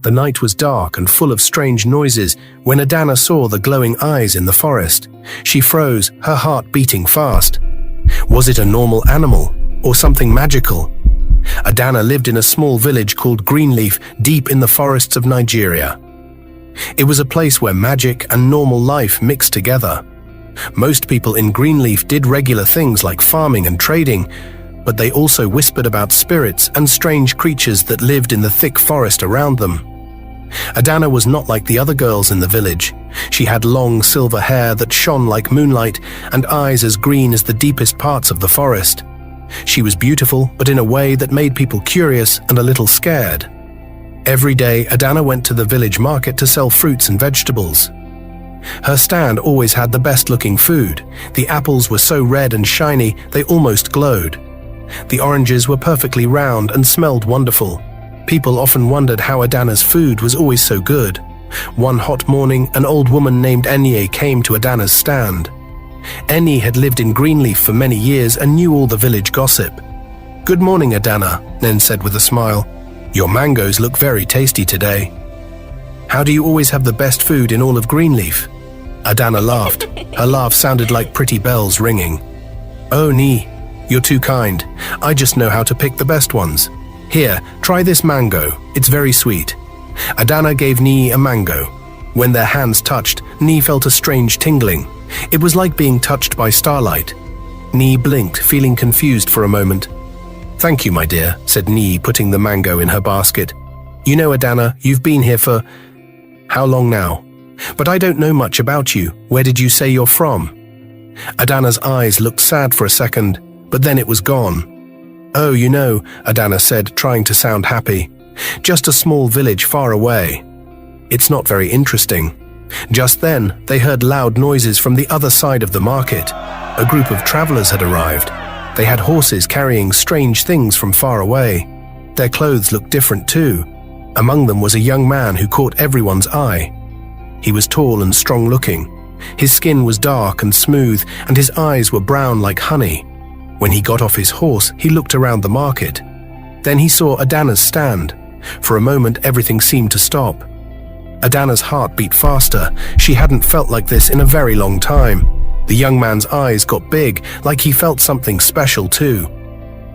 The night was dark and full of strange noises when Adanna saw the glowing eyes in the forest. She froze, her heart beating fast. Was it a normal animal or something magical? Adanna lived in a small village called Greenleaf, deep in the forests of Nigeria. It was a place where magic and normal life mixed together. Most people in Greenleaf did regular things like farming and trading, but they also whispered about spirits and strange creatures that lived in the thick forest around them. Adanna was not like the other girls in the village. She had long silver hair that shone like moonlight and eyes as green as the deepest parts of the forest. She was beautiful, but in a way that made people curious and a little scared. Every day, Adanna went to the village market to sell fruits and vegetables. Her stand always had the best-looking food. The apples were so red and shiny, they almost glowed. The oranges were perfectly round and smelled wonderful. People often wondered how Adanna's food was always so good. One hot morning, an old woman named Enye came to Adanna's stand. Enye had lived in Greenleaf for many years and knew all the village gossip. "Good morning, Adanna," Nen said with a smile. "Your mangoes look very tasty today. How do you always have the best food in all of Greenleaf?" Adanna laughed. Her laugh sounded like pretty bells ringing. "Oh, Nee, you're too kind. I just know how to pick the best ones. Here, try this mango. It's very sweet." Adanna gave Nee a mango. When their hands touched, Nee felt a strange tingling. It was like being touched by starlight. Nee blinked, feeling confused for a moment. "Thank you, my dear," said Nee, putting the mango in her basket. "You know, Adanna, you've been here for... how long now? But I don't know much about you. Where did you say you're from?" Adanna's eyes looked sad for a second, but then it was gone. "Oh, you know," Adanna said, trying to sound happy. "Just a small village far away. It's not very interesting." Just then, they heard loud noises from the other side of the market. A group of travelers had arrived. They had horses carrying strange things from far away. Their clothes looked different too. Among them was a young man who caught everyone's eye. He was tall and strong-looking. His skin was dark and smooth, and his eyes were brown like honey. When he got off his horse, he looked around the market. Then he saw Adanna's stand. For a moment, everything seemed to stop. Adanna's heart beat faster. She hadn't felt like this in a very long time. The young man's eyes got big, like he felt something special too.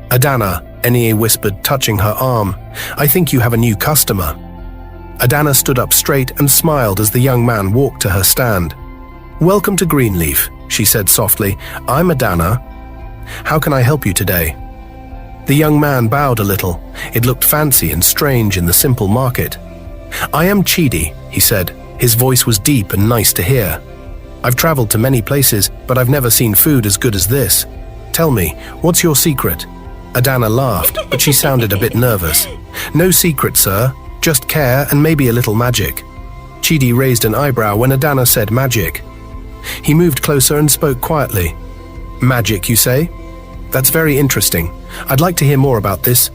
"Adanna," Enye whispered, touching her arm, "I think you have a new customer." Adanna stood up straight and smiled as the young man walked to her stand. "Welcome to Greenleaf," she said softly. "I'm Adanna. How can I help you today?" The young man bowed a little. It looked fancy and strange in the simple market. "I am Chidi," he said. His voice was deep and nice to hear. "I've traveled to many places, but I've never seen food as good as this. Tell me, what's your secret?" Adanna laughed, but she sounded a bit nervous. "No secret, sir. Just care and maybe a little magic." Chidi raised an eyebrow when Adanna said magic. He moved closer and spoke quietly. "Magic, you say? That's very interesting. I'd like to hear more about this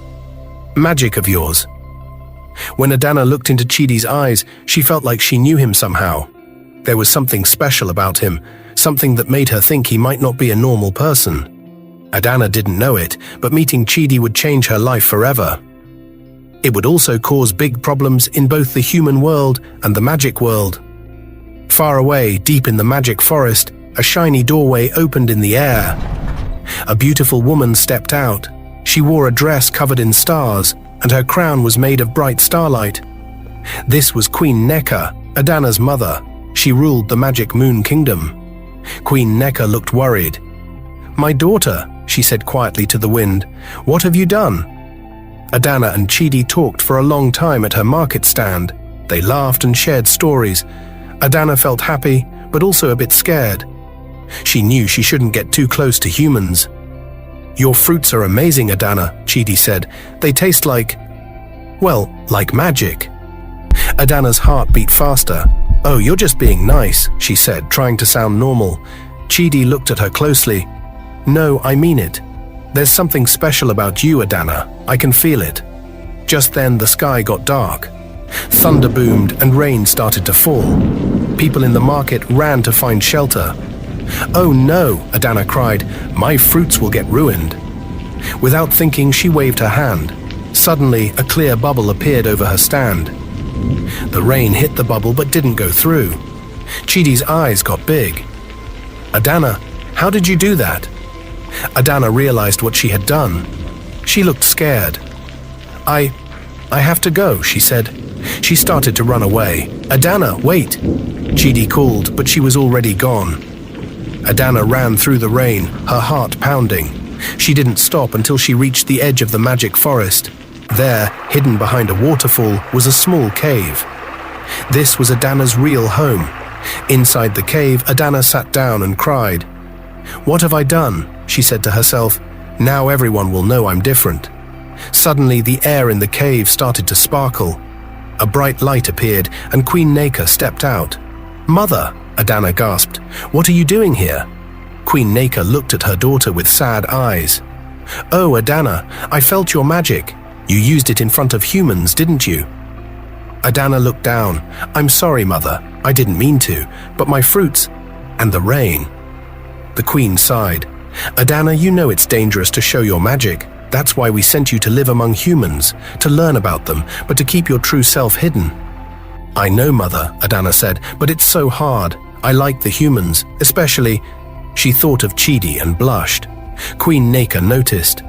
magic of yours." When Adanna looked into Chidi's eyes, she felt like she knew him somehow. There was something special about him, something that made her think he might not be a normal person. Adanna didn't know it, but meeting Chidi would change her life forever. It would also cause big problems in both the human world and the magic world. Far away, deep in the magic forest, a shiny doorway opened in the air. A beautiful woman stepped out. She wore a dress covered in stars, and her crown was made of bright starlight. This was Queen Neka, Adanna's mother. She ruled the Magic Moon Kingdom. Queen Neka looked worried. "My daughter," she said quietly to the wind, "what have you done?" Adanna and Chidi talked for a long time at her market stand. They laughed and shared stories. Adanna felt happy, but also a bit scared. She knew she shouldn't get too close to humans. "Your fruits are amazing, Adanna," Chidi said. "They taste like magic." Adanna's heart beat faster. "Oh, you're just being nice," she said, trying to sound normal. Chidi looked at her closely. "No, I mean it. There's something special about you, Adanna. I can feel it." Just then, the sky got dark. Thunder boomed and rain started to fall. People in the market ran to find shelter. "Oh no," Adanna cried, "my fruits will get ruined." Without thinking, she waved her hand. Suddenly, a clear bubble appeared over her stand. The rain hit the bubble but didn't go through. Chidi's eyes got big. "Adanna, how did you do that?" Adanna realized what she had done. She looked scared. I have to go," she said. She started to run away. "Adanna, wait!" Chidi called, but she was already gone. Adanna ran through the rain, her heart pounding. She didn't stop until she reached the edge of the magic forest. There, hidden behind a waterfall, was a small cave. This was Adanna's real home. Inside the cave, Adanna sat down and cried. "What have I done?" she said to herself. "Now everyone will know I'm different." Suddenly, the air in the cave started to sparkle. A bright light appeared, and Queen Naka stepped out. "Mother," Adanna gasped, "what are you doing here?" Queen Naka looked at her daughter with sad eyes. "Oh, Adanna, I felt your magic. You used it in front of humans, didn't you?" Adanna looked down. "I'm sorry, Mother. I didn't mean to, but my fruits and the rain." The Queen sighed. "Adanna, you know it's dangerous to show your magic. That's why we sent you to live among humans, to learn about them, but to keep your true self hidden." "I know, Mother," Adanna said, "but it's so hard. I like the humans, especially—" She thought of Chidi and blushed. Queen Naka noticed.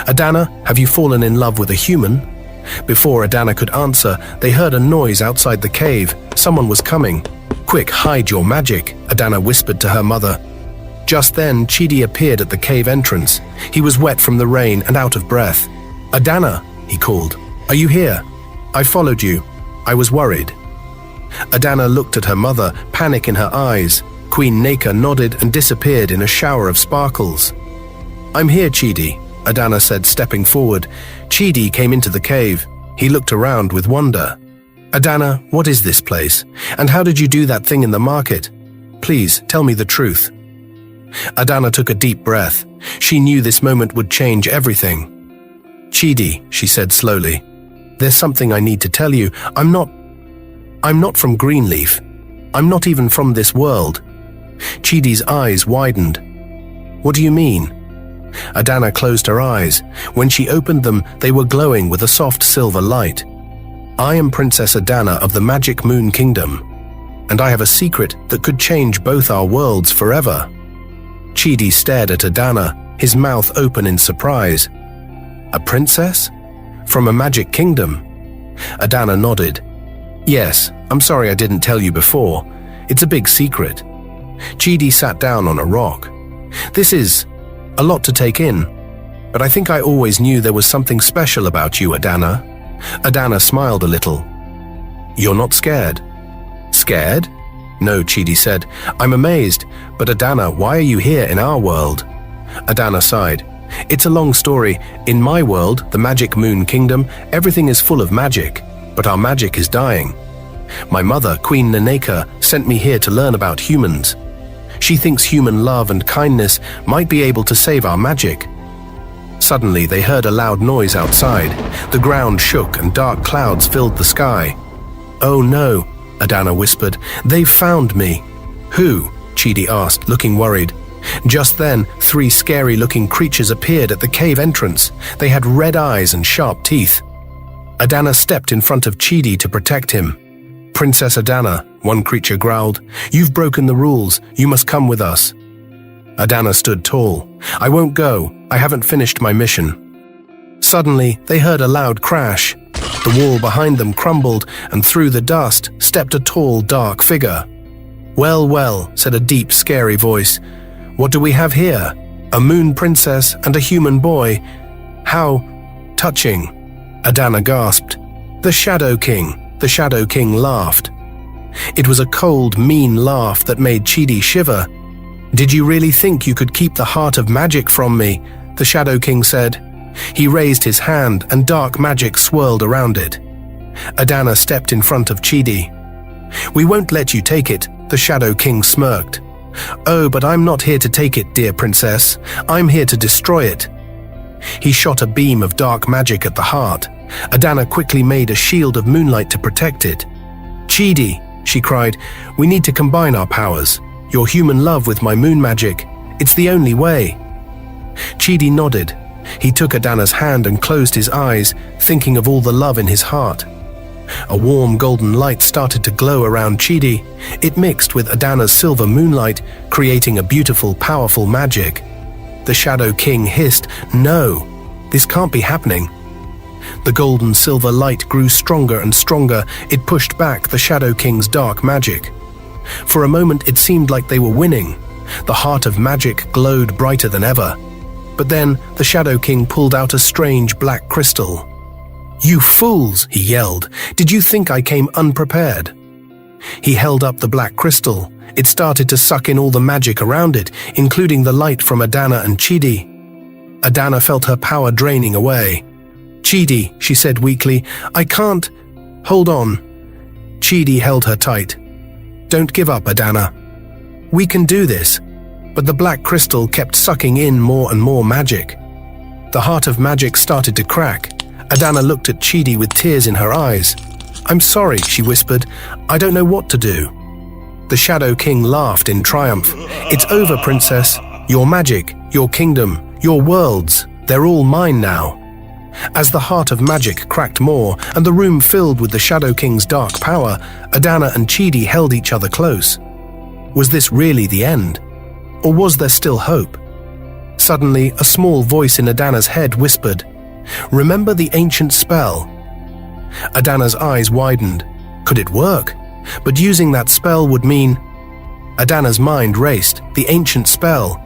"Adanna, have you fallen in love with a human?" Before Adanna could answer, they heard a noise outside the cave. Someone was coming. "Quick, hide your magic," Adanna whispered to her mother. Just then, Chidi appeared at the cave entrance. He was wet from the rain and out of breath. "Adanna," he called. "Are you here? I followed you. I was worried." Adanna looked at her mother, panic in her eyes. Queen Naka nodded and disappeared in a shower of sparkles. "I'm here, Chidi," Adanna said, stepping forward. Chidi came into the cave. He looked around with wonder. "Adanna, what is this place? And how did you do that thing in the market? Please, tell me the truth." Adanna took a deep breath. She knew this moment would change everything. "Chidi," she said slowly, "there's something I need to tell you. I'm not from Greenleaf. I'm not even from this world." Chidi's eyes widened. "What do you mean?" Adanna closed her eyes. When she opened them, they were glowing with a soft silver light. "I am Princess Adanna of the Magic Moon Kingdom, and I have a secret that could change both our worlds forever." Chidi stared at Adanna, his mouth open in surprise. "A princess? From a magic kingdom?" Adanna nodded. "Yes, I'm sorry I didn't tell you before. It's a big secret." Chidi sat down on a rock. "This is a lot to take in, but I think I always knew there was something special about you, Adanna." Adanna smiled a little. "You're not scared?" "Scared? No," Chidi said. "I'm amazed, but Adanna, why are you here in our world?" Adanna sighed. "It's a long story. In my world, the Magic Moon Kingdom, everything is full of magic, but our magic is dying. My mother, Queen Naka, sent me here to learn about humans. She thinks human love and kindness might be able to save our magic." Suddenly, they heard a loud noise outside. The ground shook and dark clouds filled the sky. "Oh no," Adanna whispered. "They've found me." "Who?" Chidi asked, looking worried. Just then, 3 scary-looking creatures appeared at the cave entrance. They had red eyes and sharp teeth. Adanna stepped in front of Chidi to protect him. "Princess Adanna," one creature growled, "you've broken the rules. You must come with us." Adanna stood tall. "I won't go. I haven't finished my mission." Suddenly, they heard a loud crash. The wall behind them crumbled, and through the dust stepped a tall, dark figure. "Well, well," said a deep, scary voice. "What do we have here? A moon princess and a human boy. How touching." Adanna gasped. "The Shadow King." The Shadow King laughed. It was a cold, mean laugh that made Chidi shiver. "Did you really think you could keep the heart of magic from me?" the Shadow King said. He raised his hand and dark magic swirled around it. Adanna stepped in front of Chidi. "We won't let you take it," the Shadow King smirked. "Oh, but I'm not here to take it, dear princess. I'm here to destroy it." He shot a beam of dark magic at the heart. Adanna quickly made a shield of moonlight to protect it. "Chidi," she cried, "we need to combine our powers. Your human love with my moon magic. It's the only way." Chidi nodded. He took Adanna's hand and closed his eyes, thinking of all the love in his heart. A warm golden light started to glow around Chidi. It mixed with Adanna's silver moonlight, creating a beautiful, powerful magic. The Shadow King hissed, "No, this can't be happening." The golden silver light grew stronger and stronger. It pushed back the Shadow King's dark magic. For a moment, it seemed like they were winning. The heart of magic glowed brighter than ever. But then, the Shadow King pulled out a strange black crystal. "You fools!" he yelled. "Did you think I came unprepared?" He held up the black crystal. It started to suck in all the magic around it, including the light from Adanna and Chidi. Adanna felt her power draining away. "Chidi," she said weakly, "I can't." "Hold on." Chidi held her tight. "Don't give up, Adanna. We can do this." But the black crystal kept sucking in more and more magic. The heart of magic started to crack. Adanna looked at Chidi with tears in her eyes. "I'm sorry," she whispered. "I don't know what to do." The Shadow King laughed in triumph. "It's over, princess. Your magic, your kingdom, your worlds, they're all mine now." As the heart of magic cracked more and the room filled with the Shadow King's dark power, Adanna and Chidi held each other close. Was this really the end? Or was there still hope? Suddenly, a small voice in Adanna's head whispered, "Remember the ancient spell?" Adanna's eyes widened. Could it work? But using that spell would mean... Adanna's mind raced. The ancient spell.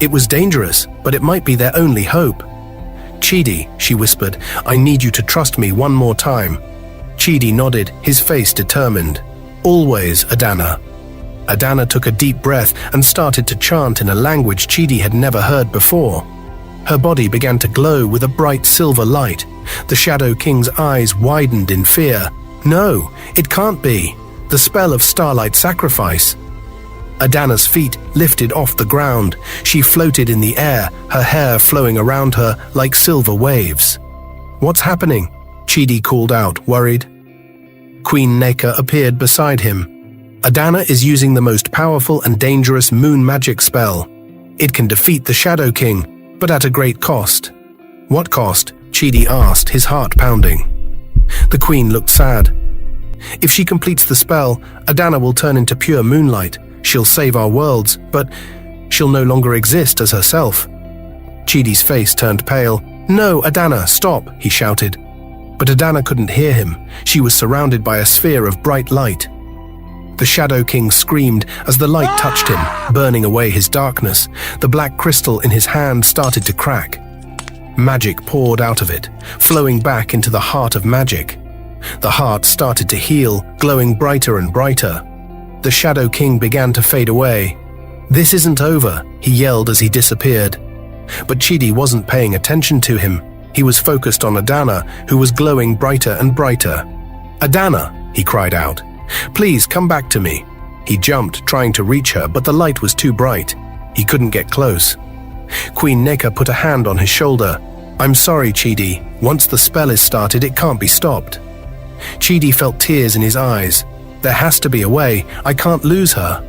It was dangerous, but it might be their only hope. "Chidi," she whispered, "I need you to trust me one more time." Chidi nodded, his face determined. "Always, Adanna." Adanna took a deep breath and started to chant in a language Chidi had never heard before. Her body began to glow with a bright silver light. The Shadow King's eyes widened in fear. "No, it can't be. The spell of starlight sacrifice." Adanna's feet lifted off the ground. She floated in the air, her hair flowing around her like silver waves. "What's happening?" Chidi called out, worried. Queen Neka appeared beside him. "Adanna is using the most powerful and dangerous moon magic spell. It can defeat the Shadow King, but at a great cost." "What cost?" Chidi asked, his heart pounding. The queen looked sad. "If she completes the spell, Adanna will turn into pure moonlight. She'll save our worlds, but she'll no longer exist as herself." Chidi's face turned pale. "No, Adanna, stop," he shouted. But Adanna couldn't hear him. She was surrounded by a sphere of bright light. The Shadow King screamed as the light touched him, burning away his darkness. The black crystal in his hand started to crack. Magic poured out of it, flowing back into the heart of magic. The heart started to heal, glowing brighter and brighter. The Shadow King began to fade away. "This isn't over," he yelled as he disappeared. But Chidi wasn't paying attention to him. He was focused on Adanna, who was glowing brighter and brighter. "Adanna," he cried out. "Please come back to me." He jumped, trying to reach her, but the light was too bright. He couldn't get close. Queen Neka put a hand on his shoulder. "I'm sorry, Chidi. Once the spell is started, it can't be stopped." Chidi felt tears in his eyes. "There has to be a way. I can't lose her."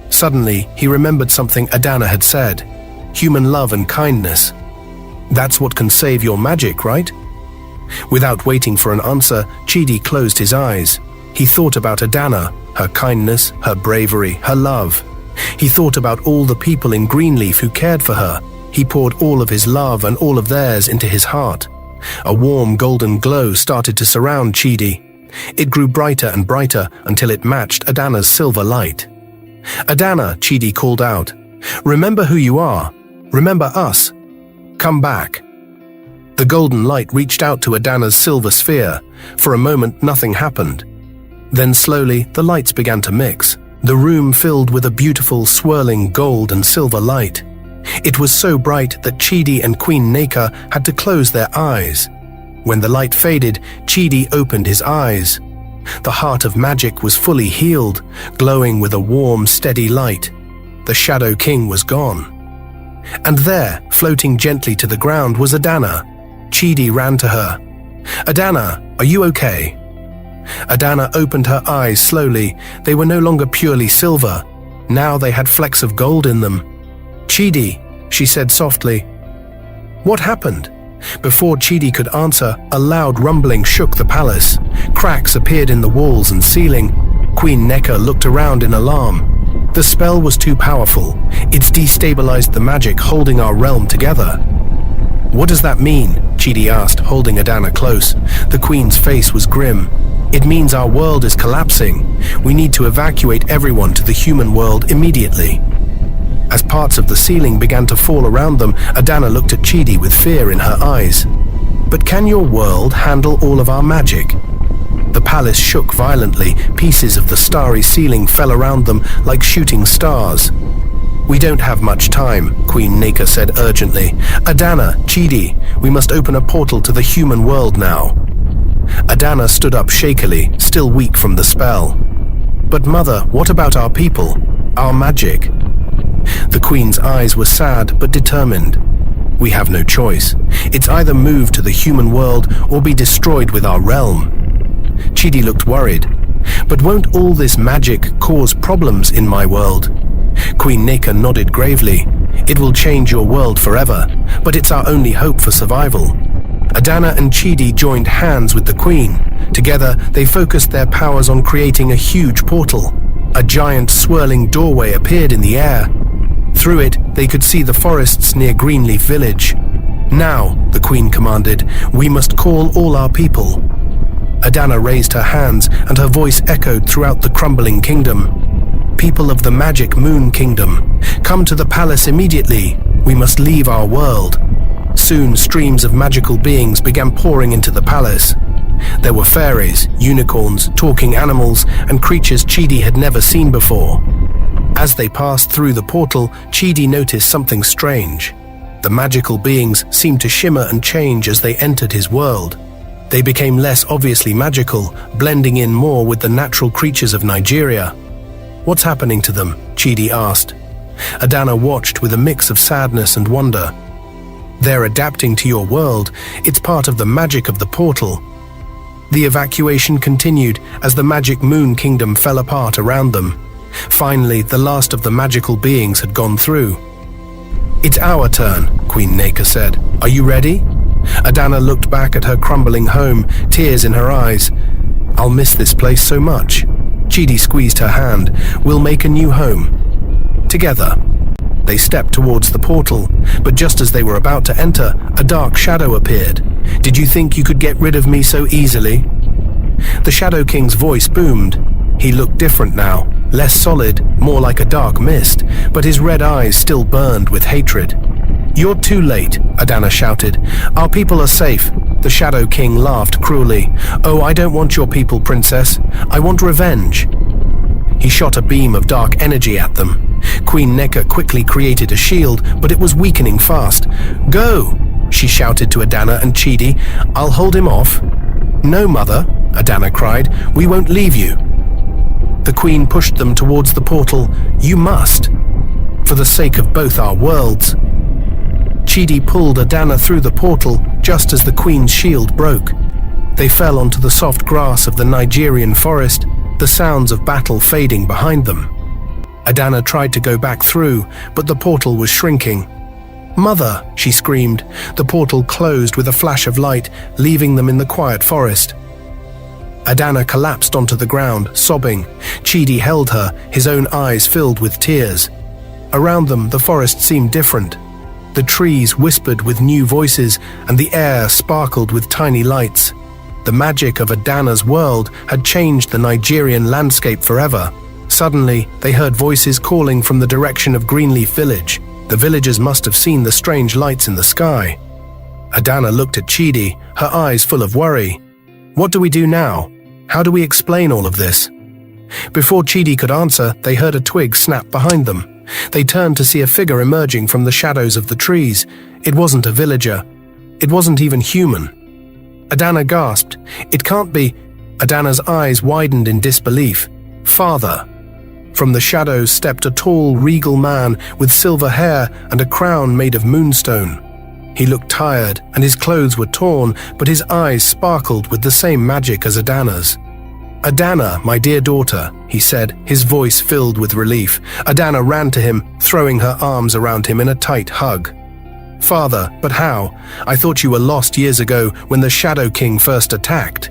Suddenly, he remembered something Adanna had said. Human love and kindness. That's what can save your magic, right? Without waiting for an answer, Chidi closed his eyes. He thought about Adanna, her kindness, her bravery, her love. He thought about all the people in Greenleaf who cared for her. He poured all of his love and all of theirs into his heart. A warm golden glow started to surround Chidi. It grew brighter and brighter until it matched Adanna's silver light. "Adanna," Chidi called out. "Remember who you are. Remember us. Come back." The golden light reached out to Adanna's silver sphere. For a moment, nothing happened. Then slowly, the lights began to mix. The room filled with a beautiful, swirling gold and silver light. It was so bright that Chidi and Queen Neka had to close their eyes. When the light faded, Chidi opened his eyes. The heart of magic was fully healed, glowing with a warm, steady light. The Shadow King was gone. And there, floating gently to the ground, was Adanna. Chidi ran to her. "Adanna, are you okay?" Adanna opened her eyes slowly. They were no longer purely silver. Now they had flecks of gold in them. "Chidi," she said softly. "What happened?" Before Chidi could answer, a loud rumbling shook the palace. Cracks appeared in the walls and ceiling. Queen Neka looked around in alarm. The spell was too powerful. It's destabilized the magic holding our realm together. What does that mean? Chidi asked, holding Adanna close. The queen's face was grim. It means our world is collapsing. We need to evacuate everyone to the human world immediately. As parts of the ceiling began to fall around them, Adanna looked at Chidi with fear in her eyes. But can your world handle all of our magic? The palace shook violently. Pieces of the starry ceiling fell around them like shooting stars. We don't have much time, Queen Neka said urgently. Adanna, Chidi, we must open a portal to the human world now. Adanna stood up shakily, still weak from the spell. But mother, what about our people? Our magic? The queen's eyes were sad but determined. We have no choice. It's either move to the human world or be destroyed with our realm. Chidi looked worried. But won't all this magic cause problems in my world? Queen Neka nodded gravely. It will change your world forever, but it's our only hope for survival. Adanna and Chidi joined hands with the queen. Together, they focused their powers on creating a huge portal. A giant swirling doorway appeared in the air. Through it, they could see the forests near Greenleaf Village. Now, the queen commanded, we must call all our people. Adanna raised her hands and her voice echoed throughout the crumbling kingdom. People of the magic moon kingdom, come to the palace immediately. We must leave our world. Soon, streams of magical beings began pouring into the palace. There were fairies, unicorns, talking animals, and creatures Chidi had never seen before. As they passed through the portal, Chidi noticed something strange. The magical beings seemed to shimmer and change as they entered his world. They became less obviously magical, blending in more with the natural creatures of Nigeria. What's happening to them? Chidi asked. Adanna watched with a mix of sadness and wonder. They're adapting to your world. It's part of the magic of the portal. The evacuation continued as the magic moon kingdom fell apart around them. Finally, the last of the magical beings had gone through. It's our turn, Queen Neka said. Are you ready? Adanna looked back at her crumbling home, tears in her eyes. I'll miss this place so much. Chidi squeezed her hand. We'll make a new home. Together. They stepped towards the portal, but just as they were about to enter, a dark shadow appeared. Did you think you could get rid of me so easily? The Shadow King's voice boomed. He looked different now, less solid, more like a dark mist, but his red eyes still burned with hatred. You're too late, Adanna shouted. Our people are safe. The Shadow King laughed cruelly. Oh, I don't want your people, princess. I want revenge. He shot a beam of dark energy at them. Queen Neka quickly created a shield, but it was weakening fast. Go, she shouted to Adanna and Chidi. I'll hold him off. No, mother, Adanna cried. We won't leave you. The queen pushed them towards the portal. You must. For the sake of both our worlds. Chidi pulled Adanna through the portal just as the queen's shield broke. They fell onto the soft grass of the Nigerian forest, the sounds of battle fading behind them. Adanna tried to go back through, but the portal was shrinking. Mother, she screamed. The portal closed with a flash of light, leaving them in the quiet forest. Adanna collapsed onto the ground, sobbing. Chidi held her, his own eyes filled with tears. Around them, the forest seemed different. The trees whispered with new voices, and the air sparkled with tiny lights. The magic of Adanna's world had changed the Nigerian landscape forever. Suddenly, they heard voices calling from the direction of Greenleaf Village. The villagers must have seen the strange lights in the sky. Adanna looked at Chidi, her eyes full of worry. What do we do now? How do we explain all of this? Before Chidi could answer, they heard a twig snap behind them. They turned to see a figure emerging from the shadows of the trees. It wasn't a villager. It wasn't even human. Adanna gasped. It can't be. Adanna's eyes widened in disbelief. Father. From the shadows stepped a tall, regal man with silver hair and a crown made of moonstone. He looked tired, and his clothes were torn, but his eyes sparkled with the same magic as Adanna's. Adanna, my dear daughter, he said, his voice filled with relief. Adanna ran to him, throwing her arms around him in a tight hug. "Father, but how? I thought you were lost years ago when the Shadow King first attacked."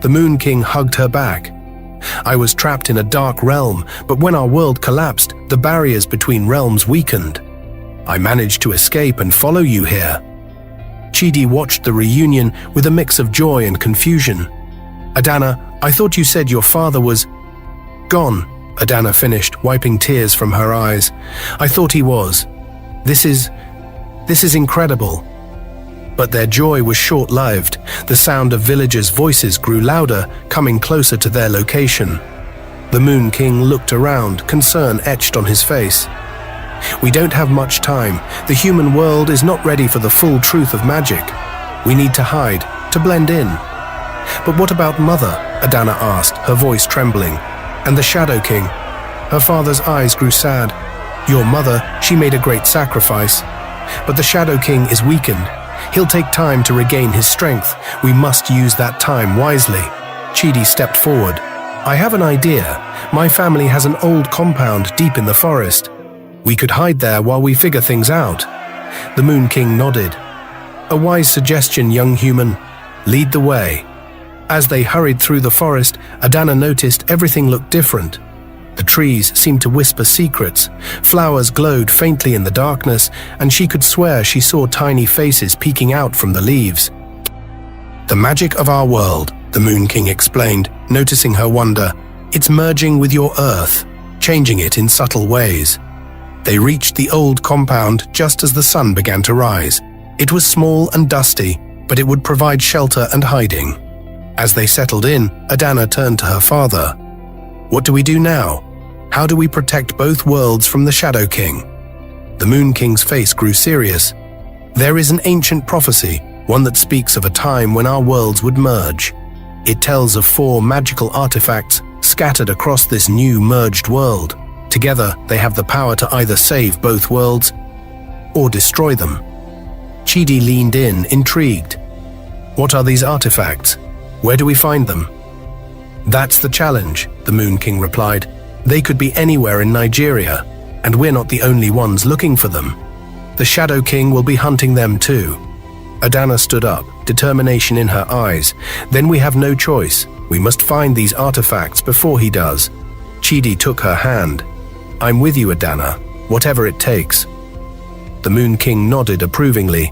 The Moon King hugged her back. "I was trapped in a dark realm, but when our world collapsed, the barriers between realms weakened. I managed to escape and follow you here." Chidi watched the reunion with a mix of joy and confusion. "Adanna, I thought you said your father was gone," Adanna finished, wiping tears from her eyes. "I thought he was. This is incredible." But their joy was short-lived. The sound of villagers' voices grew louder, coming closer to their location. The Moon King looked around, concern etched on his face. "We don't have much time. The human world is not ready for the full truth of magic. We need to hide, to blend in." "But what about Mother?" Adanna asked, her voice trembling. "And the Shadow King?" Her father's eyes grew sad. "Your mother, she made a great sacrifice. But the Shadow King is weakened. He'll take time to regain his strength. We must use that time wisely." Chidi stepped forward. "I have an idea. My family has an old compound deep in the forest. We could hide there while we figure things out." The Moon King nodded. "A wise suggestion, young human. Lead the way." As they hurried through the forest, Adanna noticed everything looked different. The trees seemed to whisper secrets, flowers glowed faintly in the darkness, and she could swear she saw tiny faces peeking out from the leaves. "The magic of our world," the Moon King explained, noticing her wonder. "It's merging with your earth, changing it in subtle ways." They reached the old compound just as the sun began to rise. It was small and dusty, but it would provide shelter and hiding. As they settled in, Adanna turned to her father. "What do we do now? How do we protect both worlds from the Shadow King?" The Moon King's face grew serious. "There is an ancient prophecy, one that speaks of a time when our worlds would merge. It tells of 4 magical artifacts scattered across this new merged world. Together, they have the power to either save both worlds or destroy them." Chidi leaned in, intrigued. "What are these artifacts? Where do we find them?" "That's the challenge," the Moon King replied. "They could be anywhere in Nigeria, and we're not the only ones looking for them. The Shadow King will be hunting them too." Adanna stood up, determination in her eyes. "Then we have no choice. We must find these artifacts before he does." Chidi took her hand. "I'm with you, Adanna, whatever it takes." The Moon King nodded approvingly.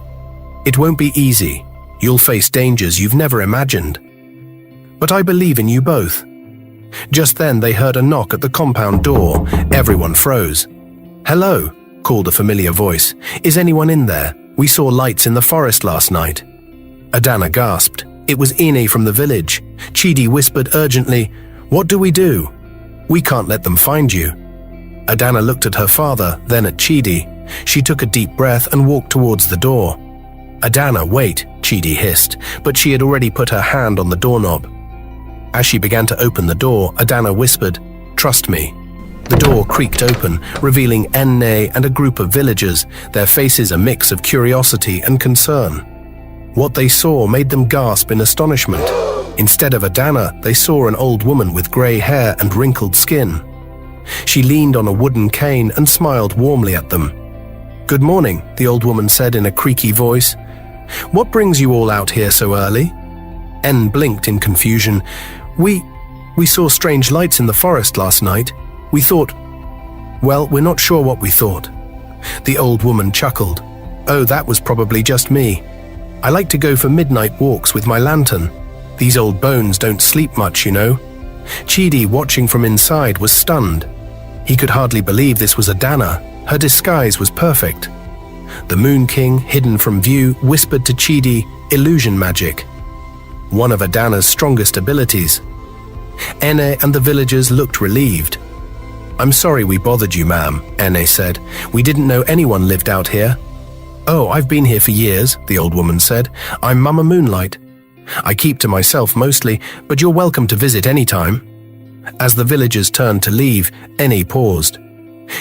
"It won't be easy. You'll face dangers you've never imagined. But I believe in you both." Just then they heard a knock at the compound door. Everyone froze. "Hello," called a familiar voice. "Is anyone in there? We saw lights in the forest last night." Adanna gasped. It was Ine from the village. Chidi whispered urgently, "What do we do? We can't let them find you." Adanna looked at her father, then at Chidi. She took a deep breath and walked towards the door. "Adanna, wait," Chidi hissed, but she had already put her hand on the doorknob. As she began to open the door, Adanna whispered, "Trust me." The door creaked open, revealing Enne and a group of villagers, their faces a mix of curiosity and concern. What they saw made them gasp in astonishment. Instead of Adanna, they saw an old woman with grey hair and wrinkled skin. She leaned on a wooden cane and smiled warmly at them. "Good morning," the old woman said in a creaky voice. "What brings you all out here so early?" En blinked in confusion. We saw strange lights in the forest last night. We thought... Well, we're not sure what we thought." The old woman chuckled. "Oh, that was probably just me. I like to go for midnight walks with my lantern. These old bones don't sleep much, you know." Chidi, watching from inside, was stunned. He could hardly believe this was Adanna. Her disguise was perfect. The Moon King, hidden from view, whispered to Chidi, "Illusion magic. One of Adanna's strongest abilities." Enne and the villagers looked relieved. "I'm sorry we bothered you, ma'am," Enne said. "We didn't know anyone lived out here." "Oh, I've been here for years," the old woman said. "I'm Mama Moonlight. I keep to myself mostly, but you're welcome to visit anytime." As the villagers turned to leave, Enne paused.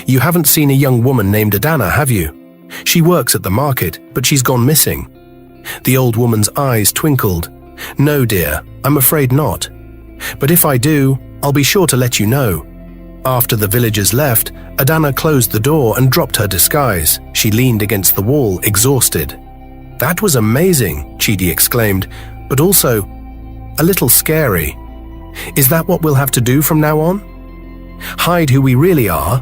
"You haven't seen a young woman named Adanna, have you? She works at the market, but she's gone missing." The old woman's eyes twinkled. "No, dear, I'm afraid not. But if I do, I'll be sure to let you know." After the villagers left, Adanna closed the door and dropped her disguise. She leaned against the wall, exhausted. "That was amazing," Chidi exclaimed, "but also a little scary. Is that what we'll have to do from now on? Hide who we really are?"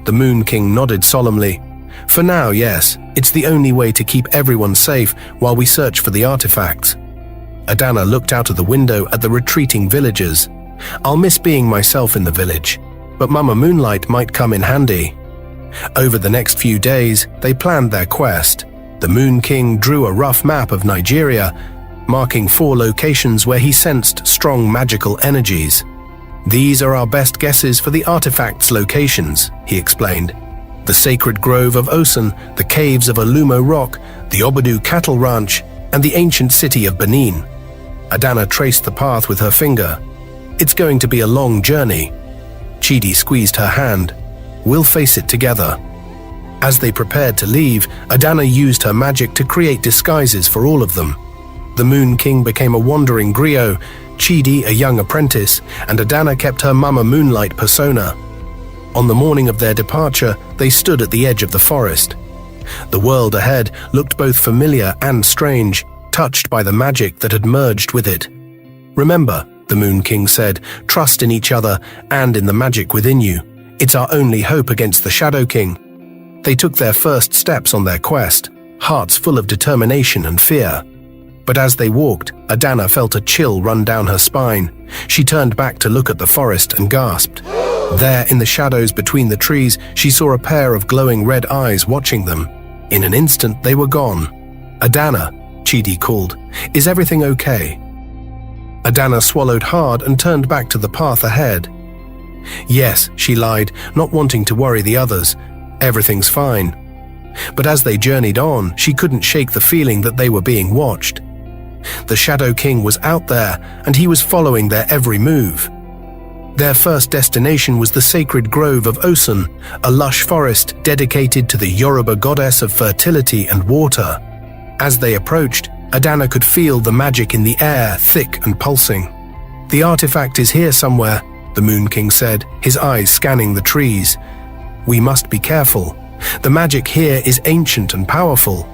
The Moon King nodded solemnly. "For now, yes. It's the only way to keep everyone safe while we search for the artifacts." Adanna looked out of the window at the retreating villagers. "I'll miss being myself in the village, but Mama Moonlight might come in handy." Over the next few days, they planned their quest. The Moon King drew a rough map of Nigeria, marking 4 locations where he sensed strong magical energies. "These are our best guesses for the artifacts' locations," he explained. "The sacred grove of Osun, the caves of Alumo Rock, the Obudu cattle ranch, and the ancient city of Benin." Adanna traced the path with her finger. "It's going to be a long journey." Chidi squeezed her hand. "We'll face it together." As they prepared to leave, Adanna used her magic to create disguises for all of them. The Moon King became a wandering griot, Chidi a young apprentice, and Adanna kept her Mama Moonlight persona. On the morning of their departure, they stood at the edge of the forest. The world ahead looked both familiar and strange, touched by the magic that had merged with it. "Remember," the Moon King said, "trust in each other and in the magic within you. It's our only hope against the Shadow King." They took their first steps on their quest, hearts full of determination and fear. But as they walked, Adanna felt a chill run down her spine. She turned back to look at the forest and gasped. There, in the shadows between the trees, she saw a pair of glowing red eyes watching them. In an instant, they were gone. "Adanna," Chidi called, "is everything okay?" Adanna swallowed hard and turned back to the path ahead. "Yes," she lied, not wanting to worry the others. "Everything's fine." But as they journeyed on, she couldn't shake the feeling that they were being watched. The Shadow King was out there, and he was following their every move. Their first destination was the sacred grove of Osun, a lush forest dedicated to the Yoruba goddess of fertility and water. As they approached, Adanna could feel the magic in the air, thick and pulsing. "The artifact is here somewhere," the Moon King said, his eyes scanning the trees. "We must be careful. The magic here is ancient and powerful."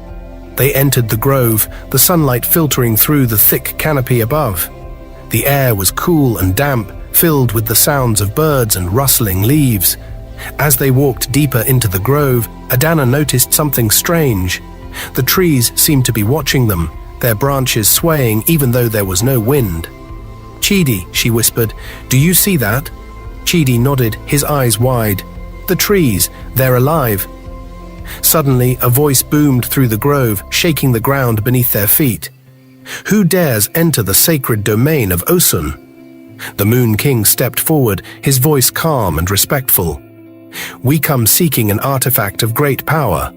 They entered the grove, the sunlight filtering through the thick canopy above. The air was cool and damp, filled with the sounds of birds and rustling leaves. As they walked deeper into the grove, Adanna noticed something strange. The trees seemed to be watching them, their branches swaying even though there was no wind. "Chidi," she whispered, "do you see that?" Chidi nodded, his eyes wide. "The trees, they're alive." Suddenly, a voice boomed through the grove, shaking the ground beneath their feet. "Who dares enter the sacred domain of Osun?" The Moon King stepped forward, his voice calm and respectful. "We come seeking an artifact of great power.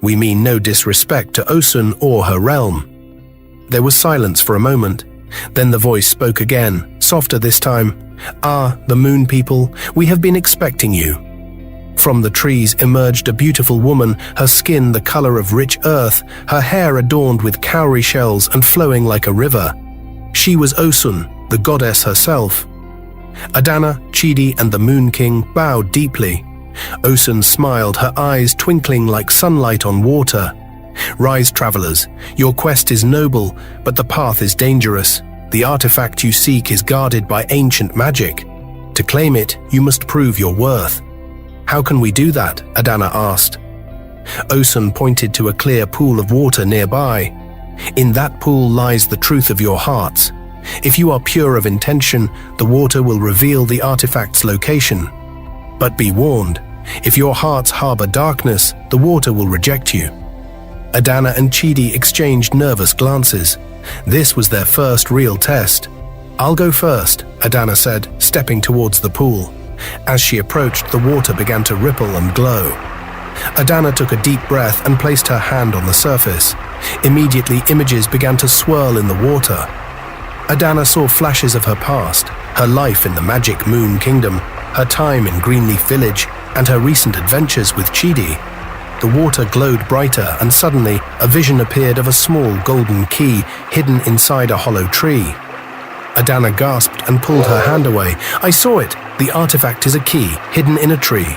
We mean no disrespect to Osun or her realm." There was silence for a moment. Then the voice spoke again, softer this time. "Ah, the Moon People, we have been expecting you." From the trees emerged a beautiful woman, her skin the color of rich earth, her hair adorned with cowrie shells and flowing like a river. She was Osun, the goddess herself. Adanna, Chidi, and the Moon King bowed deeply. Osun smiled, her eyes twinkling like sunlight on water. "Rise, travelers. Your quest is noble, but the path is dangerous. The artifact you seek is guarded by ancient magic. To claim it, you must prove your worth." "How can we do that?" Adanna asked. Osun pointed to a clear pool of water nearby. "In that pool lies the truth of your hearts. If you are pure of intention, the water will reveal the artifact's location. But be warned, if your hearts harbor darkness, the water will reject you." Adanna and Chidi exchanged nervous glances. This was their first real test. "I'll go first," Adanna said, stepping towards the pool. As she approached, the water began to ripple and glow. Adanna took a deep breath and placed her hand on the surface. Immediately, images began to swirl in the water. Adanna saw flashes of her past, her life in the magic Moon Kingdom, her time in Greenleaf Village, and her recent adventures with Chidi. The water glowed brighter, and suddenly a vision appeared of a small golden key hidden inside a hollow tree. Adanna gasped and pulled her hand away. "I saw it. The artifact is a key, hidden in a tree."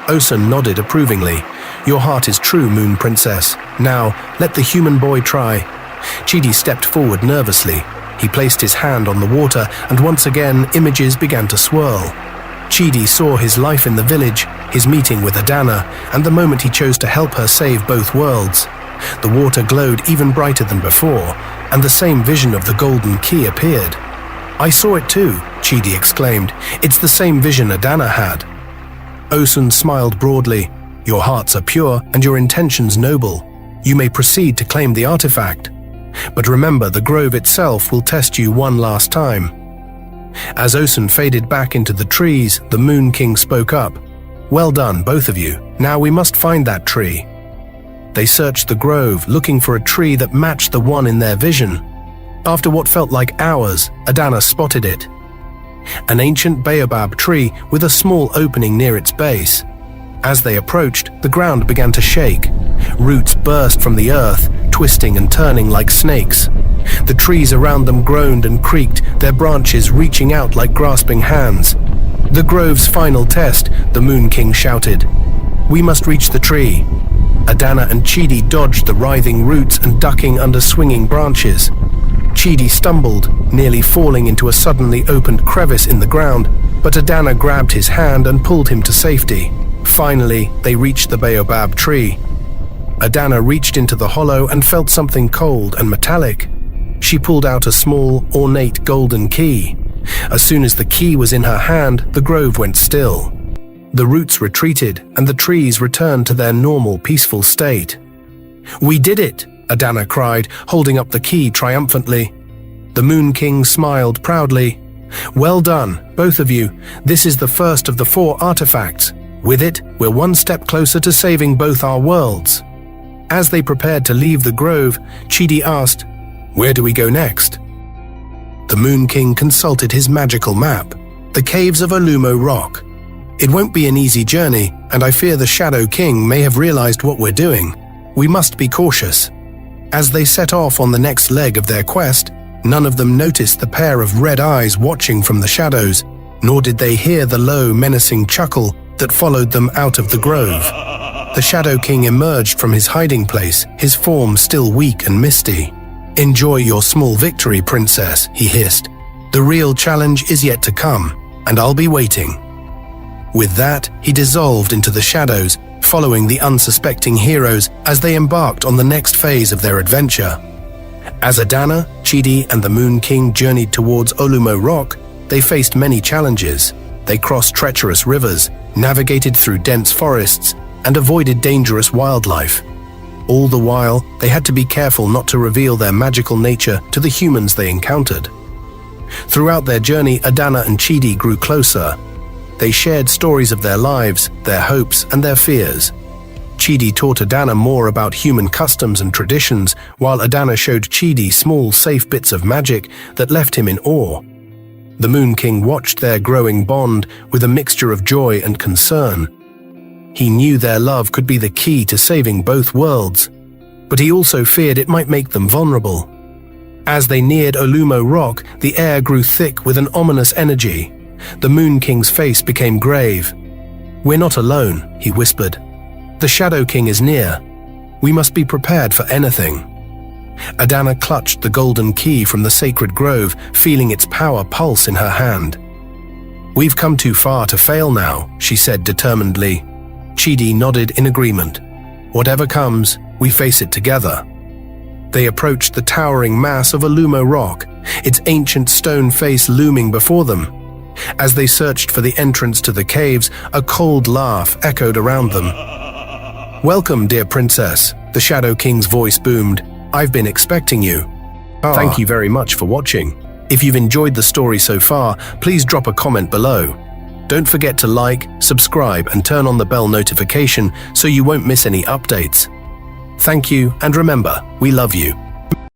Osun nodded approvingly. "Your heart is true, Moon Princess. Now, let the human boy try." Chidi stepped forward nervously. He placed his hand on the water, and once again, images began to swirl. Chidi saw his life in the village, his meeting with Adanna, and the moment he chose to help her save both worlds. The water glowed even brighter than before, and the same vision of the golden key appeared. "I saw it too," Chidi exclaimed. "It's the same vision Adanna had." Osun smiled broadly. "Your hearts are pure and your intentions noble. You may proceed to claim the artifact. But remember, the grove itself will test you one last time." As Osun faded back into the trees, the Moon King spoke up. "Well done, both of you. Now we must find that tree." They searched the grove, looking for a tree that matched the one in their vision. After what felt like hours, Adanna spotted it. An ancient baobab tree with a small opening near its base. As they approached, the ground began to shake. Roots burst from the earth, twisting and turning like snakes. The trees around them groaned and creaked, their branches reaching out like grasping hands. "The grove's final test," the Moon King shouted. "We must reach the tree." Adanna and Chidi dodged the writhing roots and ducking under swinging branches. Chidi stumbled, nearly falling into a suddenly opened crevice in the ground, but Adanna grabbed his hand and pulled him to safety. Finally, they reached the baobab tree. Adanna reached into the hollow and felt something cold and metallic. She pulled out a small, ornate golden key. As soon as the key was in her hand, the grove went still. The roots retreated, and the trees returned to their normal, peaceful state. "We did it!" Adanna cried, holding up the key triumphantly. The Moon King smiled proudly. "Well done, both of you. This is the first of the 4 artifacts. With it, we're one step closer to saving both our worlds." As they prepared to leave the grove, Chidi asked, "Where do we go next?" The Moon King consulted his magical map, the caves of Olumo Rock. "It won't be an easy journey, and I fear the Shadow King may have realized what we're doing. We must be cautious." As they set off on the next leg of their quest, none of them noticed the pair of red eyes watching from the shadows, nor did they hear the low, menacing chuckle that followed them out of the grove. The Shadow King emerged from his hiding place, his form still weak and misty. "Enjoy your small victory, Princess," he hissed. "The real challenge is yet to come, and I'll be waiting." With that, he dissolved into the shadows, following the unsuspecting heroes as they embarked on the next phase of their adventure. As Adanna, Chidi, and the Moon King journeyed towards Olumo Rock, they faced many challenges. They crossed treacherous rivers, navigated through dense forests, and avoided dangerous wildlife. All the while, they had to be careful not to reveal their magical nature to the humans they encountered. Throughout their journey, Adanna and Chidi grew closer. They shared stories of their lives, their hopes, and their fears. Chidi taught Adanna more about human customs and traditions, while Adanna showed Chidi small, safe bits of magic that left him in awe. The Moon King watched their growing bond with a mixture of joy and concern. He knew their love could be the key to saving both worlds, but he also feared it might make them vulnerable. As they neared Olumo Rock, the air grew thick with an ominous energy. The Moon King's face became grave. "We're not alone," he whispered. "The Shadow King is near. We must be prepared for anything." Adanna clutched the golden key from the sacred grove, feeling its power pulse in her hand. "We've come too far to fail now," she said determinedly. Chidi nodded in agreement. "Whatever comes, we face it together." They approached the towering mass of Olumo Rock, its ancient stone face looming before them. As they searched for the entrance to the caves, a cold laugh echoed around them. "Welcome, dear princess," the Shadow King's voice boomed. "I've been expecting you." Thank you very much for watching. If you've enjoyed the story so far, please drop a comment below. Don't forget to like, subscribe, and turn on the bell notification so you won't miss any updates. Thank you, and remember, we love you.